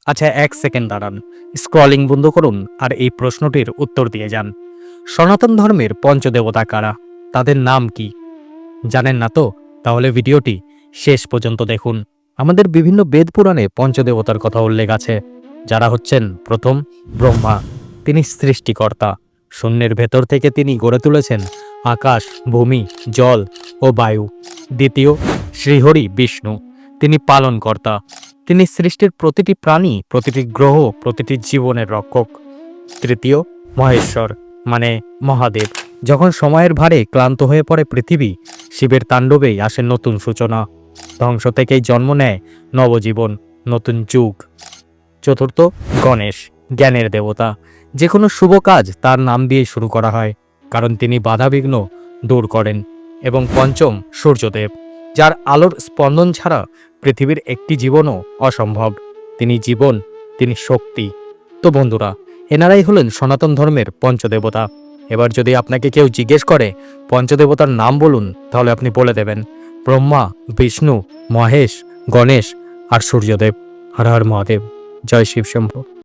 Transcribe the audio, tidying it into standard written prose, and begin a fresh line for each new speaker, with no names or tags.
আচ্ছা, 1 সেকেন্ড দাঁড়ান, স্ক্রলিং বন্ধ করুন আর এই প্রশ্নটির উত্তর দিয়ে যান। সনাতন ধর্মের পঞ্চদেবতা কারা? তাদের নাম কি? জানেন না তো? তাহলে ভিডিওটি শেষ পর্যন্ত দেখুন। আমাদের বিভিন্ন বেদ পুরাণে পঞ্চদেবতার কথা উল্লেখ আছে, যারা হচ্ছেন: প্রথম, ব্রহ্মা। তিনি সৃষ্টিকর্তা। শূন্যের ভেতর থেকে তিনি গড়ে তুলেছেন আকাশ, ভূমি, জল ও বায়ু। দ্বিতীয়, শ্রীহরি বিষ্ণু। তিনি পালনকর্তা। তিনি সৃষ্টির প্রতিটি প্রাণী, প্রতিটি গ্রহ, প্রতিটি জীবনের রক্ষক। তৃতীয়, মহেশ্বর মানে মহাদেব। যখন সময়ের ভারে ক্লান্ত হয়ে পড়ে পৃথিবী, শিবের তাণ্ডবেই আসে নতুন সূচনা। ধ্বংস থেকেই জন্ম নেয় নবজীবন, নতুন যুগ। চতুর্থ, গণেশ, জ্ঞানের দেবতা। যে কোনো শুভ কাজ তার নাম দিয়ে শুরু করা হয়, কারণ তিনি বাধাবিঘ্ন দূর করেন। এবং পঞ্চম, সূর্যদেব, যার আলোর স্পন্দন ছাড়া পৃথিবীর একটি জীবনও অসম্ভব। তিনি জীবন, তিনি শক্তি। তো বন্ধুরা, এনারাই হলেন সনাতন ধর্মের পঞ্চদেবতা। এবার যদি আপনাকে কেউ জিজ্ঞেস করে পঞ্চদেবতার নাম বলুন, তাহলে আপনি বলে দেবেন ব্রহ্মা, বিষ্ণু, মহেশ, গণেশ আর সূর্যদেব। হর হর মহাদেব। জয় শিব শম্ভু।